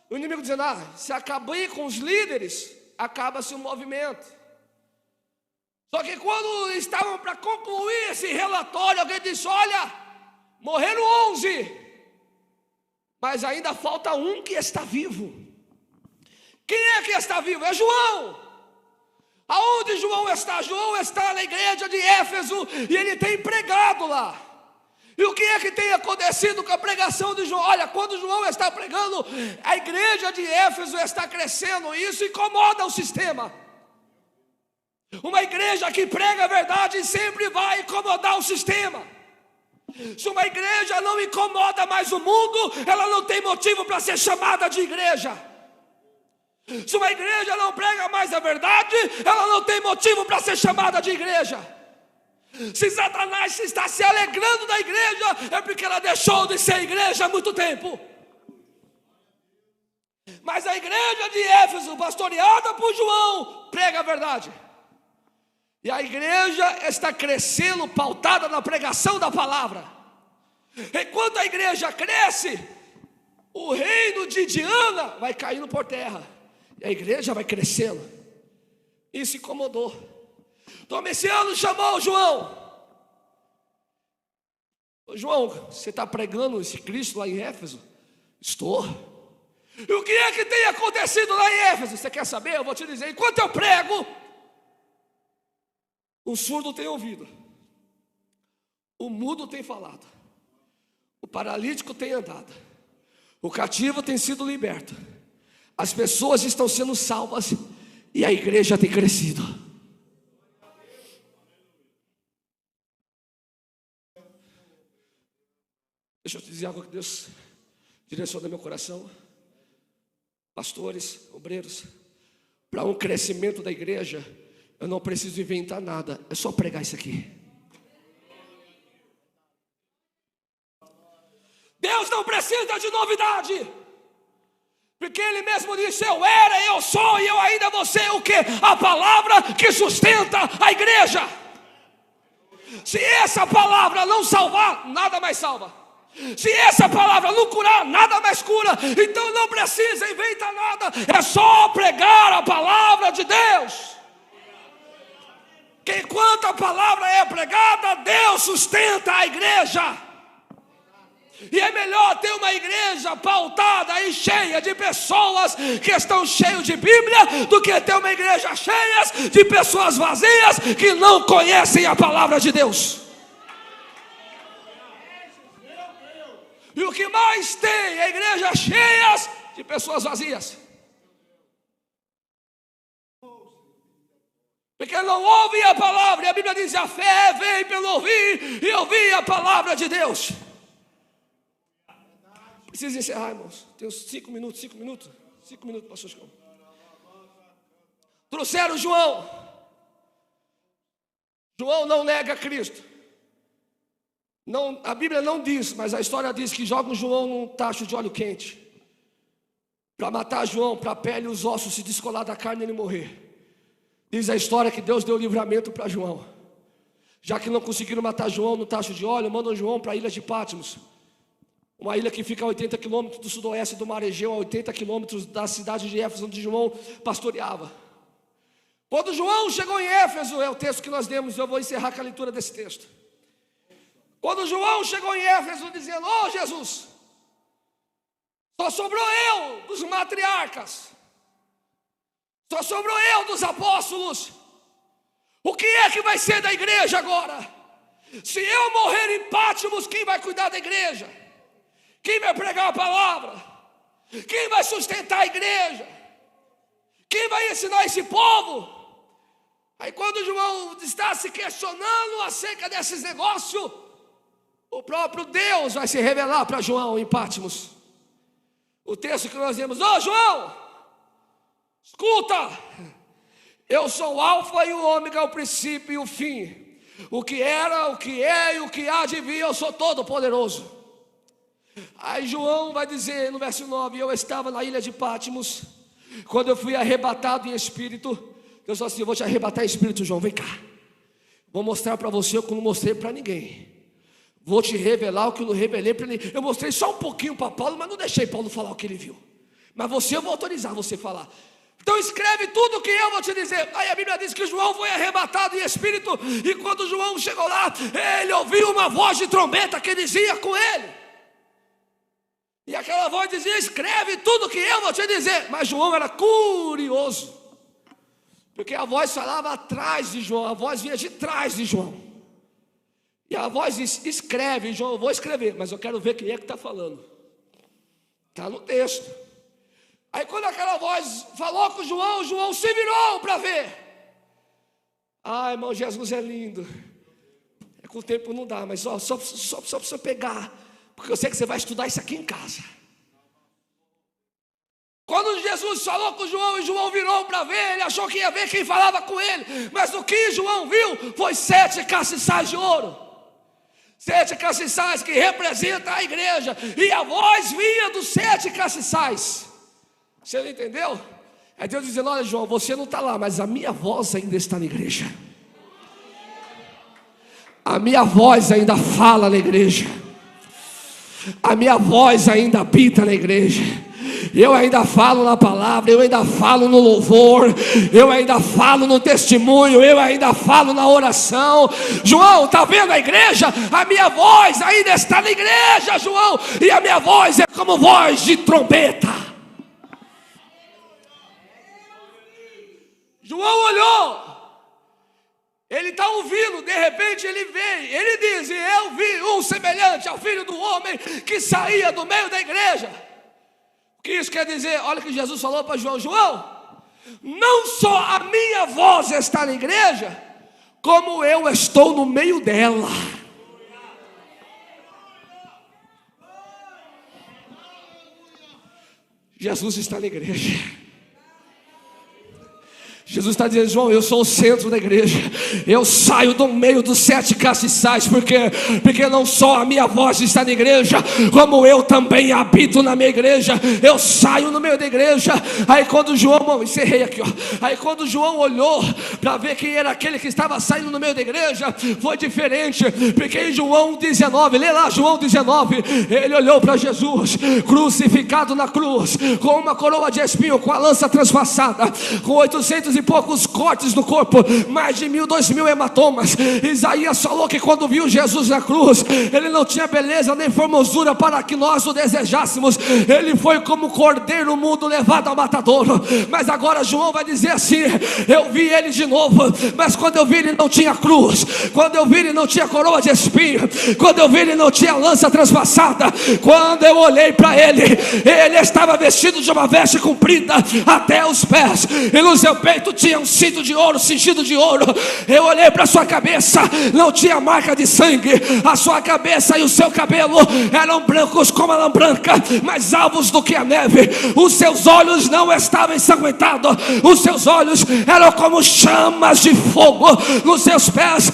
O inimigo dizendo: se acabar com os líderes, acaba-se o movimento. Só que quando estavam para concluir esse relatório, alguém disse: olha, morreram 11, mas ainda falta um que está vivo. Quem é que está vivo? É João. Aonde João está? João está na igreja de Éfeso e ele tem pregado lá. E o que é que tem acontecido com a pregação de João? Olha, quando João está pregando, a igreja de Éfeso está crescendo, e isso incomoda o sistema. Uma igreja que prega a verdade sempre vai incomodar o sistema. Se uma igreja não incomoda mais o mundo, ela não tem motivo para ser chamada de igreja. Se uma igreja não prega mais a verdade, ela não tem motivo para ser chamada de igreja. Se Satanás está se alegrando da igreja, é porque ela deixou de ser igreja há muito tempo. Mas a igreja de Éfeso, pastoreada por João, prega a verdade. E a igreja está crescendo, pautada na pregação da palavra. Enquanto a igreja cresce, o reino de Diana vai caindo por terra. E a igreja vai crescendo. Isso incomodou. Domiciano chamou João. João, você está pregando esse Cristo lá em Éfeso? Estou. E o que é que tem acontecido lá em Éfeso? Você quer saber? Eu vou te dizer. Enquanto eu prego, o surdo tem ouvido, o mudo tem falado, o paralítico tem andado, o cativo tem sido liberto, as pessoas estão sendo salvas e a igreja tem crescido. Deixa eu te dizer algo que Deus direciona meu coração. Pastores, obreiros, para um crescimento da igreja, eu não preciso inventar nada, é só pregar isso aqui. Deus não precisa de novidade, porque Ele mesmo disse: eu era, eu sou e eu ainda vou ser o que? A palavra que sustenta a igreja. Se essa palavra não salvar, nada mais salva. Se essa palavra não curar, nada mais cura. Então não precisa inventar nada, é só pregar a palavra de Deus. que enquanto a palavra é pregada, Deus sustenta a igreja. E é melhor ter uma igreja pautada e cheia de pessoas que estão cheias de Bíblia, do que ter uma igreja cheia de pessoas vazias que não conhecem a palavra de Deus. E o que mais tem é igrejas cheias de pessoas vazias, porque não ouvem a palavra. E a Bíblia diz: a fé vem pelo ouvir, e ouvir a palavra de Deus. Preciso encerrar, irmãos. Tenho 5 minutos, pastor Chico. Trouxeram João. João não nega Cristo. Não, a Bíblia não diz, mas a história diz que jogam João num tacho de óleo quente, para matar João, para a pele e os ossos se descolar da carne e ele morrer. Diz a história que Deus deu livramento para João. Já que não conseguiram matar João no tacho de óleo, mandam João para a ilha de Patmos, uma ilha que fica a 80 quilômetros do sudoeste do Mar Egeu, a 80 quilômetros da cidade de Éfeso, onde João pastoreava. Quando João chegou em Éfeso, é o texto que nós demos, eu vou encerrar com a leitura desse texto. Quando João chegou em Éfeso, dizendo: ó Jesus, só sobrou eu dos matriarcas, só sobrou eu dos apóstolos. O que é que vai ser da igreja agora? Se eu morrer em Patmos, quem vai cuidar da igreja? Quem vai pregar a palavra? Quem vai sustentar a igreja? Quem vai ensinar esse povo? Aí quando João está se questionando acerca desses negócios, o próprio Deus vai se revelar para João em Patmos. O texto que nós vemos: ô João, escuta, eu sou o alfa e o ômega, o princípio e o fim, o que era, o que é e o que há de vir, eu sou todo poderoso. Aí João vai dizer no verso 9: eu estava na ilha de Patmos, quando eu fui arrebatado em espírito. Deus falou assim: eu vou te arrebatar em espírito, João, vem cá, vou mostrar para você o que eu não mostrei para ninguém. Vou te revelar o que eu não revelei para ninguém. Eu mostrei só um pouquinho para Paulo, mas não deixei Paulo falar o que ele viu. Mas você, eu vou autorizar você a falar. Então escreve tudo o que eu vou te dizer. Aí a Bíblia diz que João foi arrebatado em espírito, e quando João chegou lá, ele ouviu uma voz de trombeta que dizia com ele. E aquela voz dizia: escreve tudo o que eu vou te dizer. Mas João era curioso, porque a voz falava atrás de João, a voz vinha de trás de João. E a voz diz: escreve, João, eu vou escrever, mas eu quero ver quem é que está falando. Está no texto. Aí quando aquela voz falou com João, João se virou para ver. Ah, irmão, Jesus é lindo. É, com o tempo não dá, mas só para você pegar, porque eu sei que você vai estudar isso aqui em casa. Quando Jesus falou com João e João virou para ver, ele achou que ia ver quem falava com ele, mas o que João viu foi 7 castiçais de ouro. 7 castiçais que representam a igreja, e a voz vinha dos 7 castiçais. Você não entendeu? É Deus dizendo: olha João, você não está lá, mas a minha voz ainda está na igreja. A minha voz ainda fala na igreja. A minha voz ainda habita na igreja. Eu ainda falo na palavra, eu ainda falo no louvor, eu ainda falo no testemunho, eu ainda falo na oração. João, está vendo a igreja? A minha voz ainda está na igreja, João. E a minha voz é como voz de trombeta. João olhou, ele está ouvindo, de repente ele vem, ele diz: e eu vi um semelhante ao Filho do Homem que saía do meio da igreja. O que isso quer dizer? Olha o que Jesus falou para João: João, não só a minha voz está na igreja, como eu estou no meio dela. Jesus está na igreja. Jesus está dizendo: João, eu sou o centro da igreja. Eu saio do meio dos 7 castiçais, porque não só a minha voz está na igreja, como eu também habito na minha igreja. Eu saio no meio da igreja. Aí quando João, encerrei aqui, ó. Aí quando João olhou para ver quem era aquele que estava saindo no meio da igreja, foi diferente, porque em João 19, lê lá João 19, ele olhou para Jesus crucificado na cruz, com uma coroa de espinho, com a lança transpassada, com 800 e poucos cortes no corpo, mais de 1.000, 2.000 hematomas. Isaías falou que quando viu Jesus na cruz, ele não tinha beleza nem formosura para que nós o desejássemos. Ele foi como cordeiro mudo levado ao matadouro. Mas agora João vai dizer assim: eu vi ele de novo, mas quando eu vi ele não tinha cruz, quando eu vi ele não tinha coroa de espinho, quando eu vi ele não tinha lança transpassada. Quando eu olhei para ele, ele estava vestido de uma veste comprida até os pés, e no seu peito tinha um cinto de ouro, cingido de ouro. Eu olhei para sua cabeça, não tinha marca de sangue. A sua cabeça e o seu cabelo eram brancos como a lã branca, mais alvos do que a neve. Os seus olhos não estavam ensanguentados, os seus olhos eram como chamas de fogo. Nos seus pés,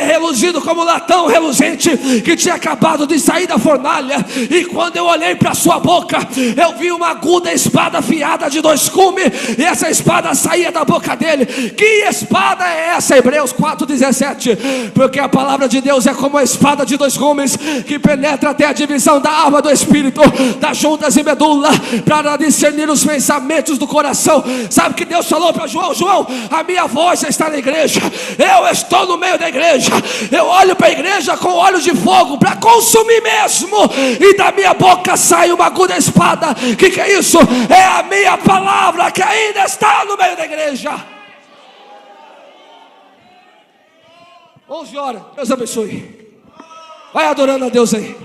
reluzido como latão reluzente que tinha acabado de sair da fornalha. E quando eu olhei para sua boca, eu vi uma aguda espada afiada de 2 gumes, e essa espada saía da boca dele. Que espada é essa? Hebreus 4,17. Porque a palavra de Deus é como a espada de 2 gumes, que penetra até a divisão da alma do espírito, das juntas e medula, para discernir os pensamentos do coração. Sabe o que Deus falou para João? João, a minha voz está na igreja, eu estou no meio da igreja, eu olho para a igreja com olhos de fogo para consumir mesmo, e da minha boca sai uma aguda espada. Que é isso? É a minha palavra que ainda está no meio da igreja. 11 horas, Deus abençoe. Vai adorando a Deus aí.